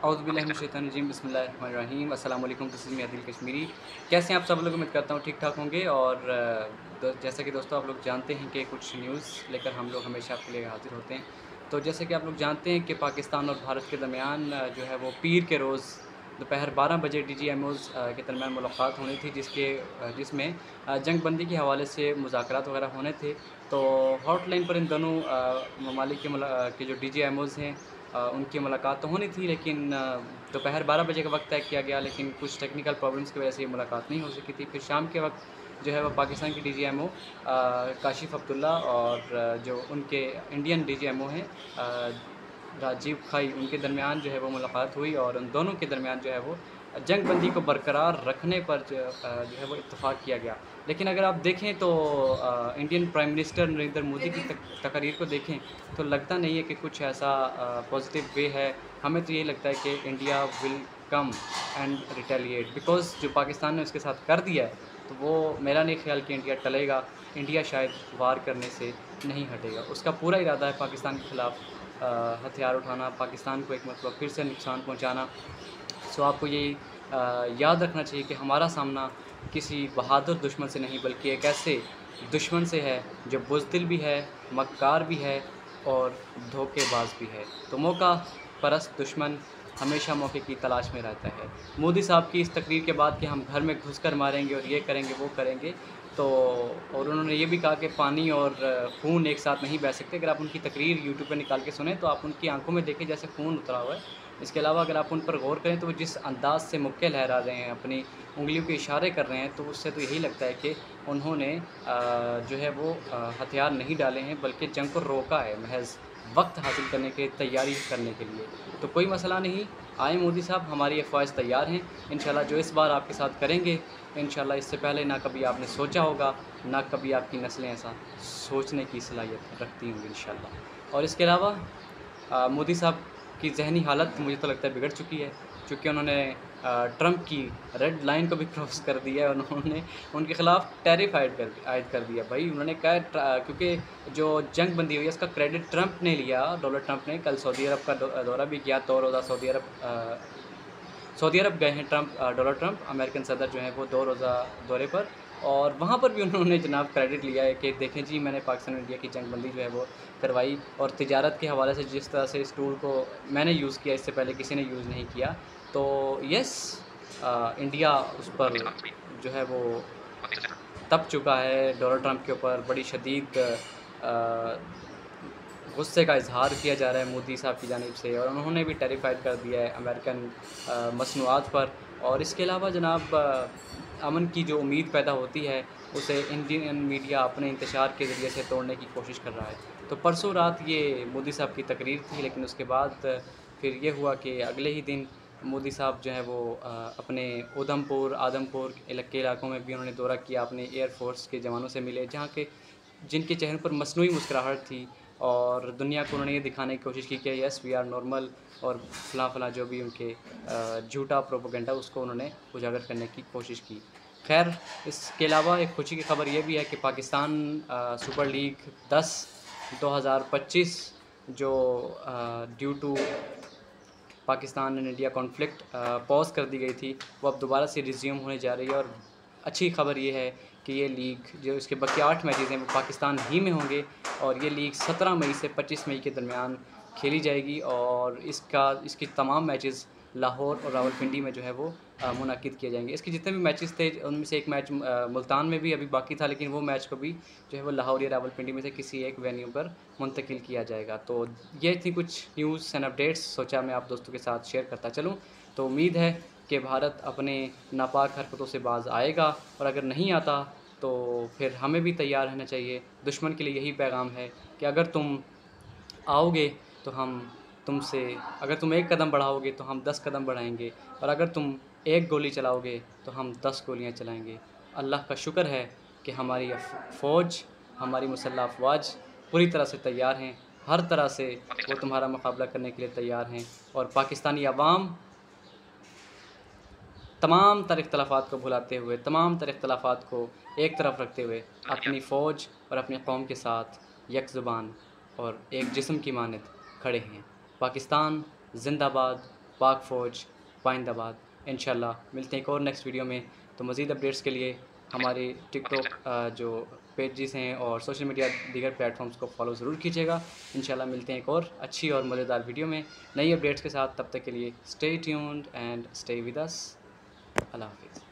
औज़ुबिल्लाहिमिनश्शैतानिर्रजीम बिस्मिल्लाहिर्रहमानिर्रहीम अस्सलाम वालेकुम। This is me Adil Kashmiri. कैसे हैं आप सब लोग? उम्मीद करता हूँ ठीक-ठाक होंगे। और जैसा कि दोस्तों आप लोग जानते हैं कि कुछ न्यूज़ लेकर हम लोग हमेशा आपके लिए हाज़िर होते हैं। तो जैसे कि आप लोग जानते हैं कि पाकिस्तान और भारत के दरमियान जो है वो पीर के रोज़ दोपहर 12 बजे डीजीएमओज़ के दरमियान मुलाकात होनी थी, जिसमें जंगबंदी के हवाले से मुज़ाकरात वग़ैरह होने थे। तो हॉटलाइन पर इन दोनों ममालिक के जो डीजीएमओज़ हैं उनकी मुलाकात तो होनी थी, लेकिन दोपहर 12 बजे का वक़्त तय किया गया, लेकिन कुछ टेक्निकल प्रॉब्लम्स की वजह से ये मुलाकात नहीं हो सकी थी। फिर शाम के वक़्त जो है वो पाकिस्तान के डीजीएमओ काशिफ़ अब्दुल्ला और जो उनके इंडियन डीजीएमओ हैं राजीव खाई, उनके दरमियान जो है वो मुलाकात हुई और उन दोनों के दरमियान जो है वो जंगबंदी को बरकरार रखने पर जो है वो इत्तेफ़ाक किया गया। लेकिन अगर आप देखें तो Indian prime minister Narendra Modi की तकारीर को देखें तो लगता नहीं है कि कुछ ऐसा पॉजिटिव वे है। हमें तो यही लगता है कि India will come and retaliate, because जो पाकिस्तान ने उसके साथ कर दिया है, तो वो मेरा नहीं ख़्याल कि इंडिया टलेगा। इंडिया शायद वार करने से नहीं हटेगा। उसका पूरा इरादा है पाकिस्तान के ख़िलाफ़ हथियार उठाना, पाकिस्तान को एक मतलब फिर से नुकसान पहुँचाना। सो आपको ये याद रखना चाहिए कि हमारा सामना किसी बहादुर दुश्मन से नहीं, बल्कि एक ऐसे दुश्मन से है जो बुज़दिल भी है, मक्कार भी है और धोखेबाज भी है। तो मौका परस्त दुश्मन हमेशा मौके की तलाश में रहता है। मोदी साहब की इस तकरीर के बाद कि हम घर में घुसकर मारेंगे और ये करेंगे, वो करेंगे, तो और उन्होंने ये भी कहा कि पानी और खून एक साथ नहीं बह सकते। अगर आप उनकी तकरीर यूट्यूब पे निकाल के सुनें तो आप उनकी आँखों में देखें जैसे खून उतरा हुआ है। इसके अलावा अगर आप उन पर गौर करें तो वो जिस अंदाज़ से मुक्के लहरा रहे हैं, अपनी उँगलियों के इशारे कर रहे हैं, तो उससे तो यही लगता है कि उन्होंने जो है वो हथियार नहीं डाले हैं, बल्कि जंग को रोका है महज़ वक़्त हासिल करने के, तैयारी करने के लिए। तो कोई मसला नहीं, आएँ मोदी साहब, हमारी अफ़वाज तैयार हैं। इंशाल्लाह जो इस बार आपके साथ करेंगे, इंशाल्लाह इससे पहले ना कभी आपने सोचा होगा, ना कभी आपकी नस्लें ऐसा सोचने की सलाहियत रखती होंगी इंशाल्लाह। और इसके अलावा मोदी साहब की ज़हनी हालत मुझे तो लगता है बिगड़ चुकी है, चूँकि उन्होंने ट्रंप की रेड लाइन को भी क्रॉस कर दिया है। उन्होंने उनके ख़िलाफ़ टैरिफ आयद कर दिया। भाई उन्होंने कहा क्योंकि जो जंगबंदी हुई है उसका क्रेडिट ट्रंप ने लिया, डोनाल्ड ट्रंप ने कल सऊदी अरब का दौरा भी किया। 2 रोज़ा सऊदी अरब गए हैं डोनाल्ड ट्रंप, अमेरिकन सदर जो हैं वो 2 रोज़ा दौरे पर, और वहाँ पर भी उन्होंने जनाब क्रेडिट लिया है कि देखें जी, मैंने पाकिस्तान और इंडिया की जंगबंदी जो है वो करवाई, और तिजारत के हवाले से जिस तरह से इस टूल को मैंने यूज़ किया, इससे पहले किसी ने यूज़ नहीं किया। तो येस, इंडिया उस पर जो है वो तप चुका है। डोनाल्ड ट्रंप के ऊपर बड़ी शदीद गुस्से का इज़हार किया जा रहा है मोदी साहब की जानिब से, और उन्होंने भी टैरिफ़ाइड कर दिया है अमेरिकन मसनूआत पर। और इसके अलावा जनाब अमन की जो उम्मीद पैदा होती है, उसे इंडियन मीडिया अपने इंतशार के ज़रिए से तोड़ने की कोशिश कर रहा है। तो परसों रात ये मोदी साहब की तकरीर थी, लेकिन उसके बाद फिर ये हुआ कि अगले ही दिन मोदी साहब जो है वो अपने उधमपुर, आदमपुर के इलाकों में भी उन्होंने दौरा किया, अपने एयर फ़ोर्स के जवानों से मिले, जहाँ के जिनके चेहरों पर मसनूई मुस्कुराहट थी, और दुनिया को उन्होंने ये दिखाने की कोशिश की कि यस वी आर नॉर्मल, और फलां-फलां जो भी उनके झूठा प्रोपेगेंडा उसको उन्होंने उजागर करने की कोशिश की। ख़ैर, इसके अलावा एक खुशी की खबर ये भी है कि पाकिस्तान सुपर लीग 10 2025 जो due to Pakistan and India conflict pause कर दी गई थी, वो अब दोबारा से रिज़्यूम होने जा रही है। और अच्छी खबर ये है कि ये लीग जो इसके बाकी 8 मैचेज़ हैं वो पाकिस्तान ही में होंगे, और ये लीग 17 मई से 25 मई के दरमियान खेली जाएगी, और इसकी तमाम मैचेज़ लाहौर और रावलपिंडी में जो है वो मुनक्किद किए जाएंगे। इसके जितने भी मैचेज़ थे उनमें से एक मैच मुल्तान में भी अभी बाकी था, लेकिन वो मैच को भी जो है वो लाहौर या रावलपिंडी में से किसी एक वेन्यू पर मुंतकिल किया जाएगा। तो ये थी कुछ न्यूज़ एंड अपडेट्स, सोचा मैं आप दोस्तों के साथ शेयर करता चलूँ। तो उम्मीद है कि भारत अपने नापाक हरकतों से बाज़ आएगा, और अगर नहीं आता तो फिर हमें भी तैयार रहना चाहिए। दुश्मन के लिए यही पैगाम है कि अगर तुम आओगे तो हम तुमसे अगर तुम एक कदम बढ़ाओगे तो हम 10 कदम बढ़ाएंगे, और अगर तुम एक गोली चलाओगे तो हम 10 गोलियां चलाएंगे। अल्लाह का शुक्र है कि हमारी फ़ौज, हमारी मुसल्लह अफ़वाज पूरी तरह से तैयार हैं, हर तरह से वो तुम्हारा मुकाबला करने के लिए तैयार हैं। और पाकिस्तानी अवाम तमाम तर इख्तलाफ़ात को भुलाते हुए, तमाम तर इख्तलाफ़ात को एक तरफ रखते हुए अपनी फ़ौज और अपनी कौम के साथ एक ज़ुबान और एक जिस्म की मानद खड़े हैं। पाकिस्तान ज़िंदाबाद, पाक फ़ौज, पाइंदाबाद। इंशाल्लाह मिलते हैं एक और नेक्स्ट वीडियो में। तो मज़ीद अपडेट्स के लिए हमारे टिकटॉक जो पेजेस हैं और सोशल मीडिया दीगर प्लेटफॉर्म्स को फॉलो ज़रूर कीजिएगा। इंशाल्लाह मिलते हैं एक और अच्छी और मज़ेदार वीडियो में नई अपडेट्स के साथ। तब तक के लिए stay tuned and stay with us. अल्लाह हाफ़िज़।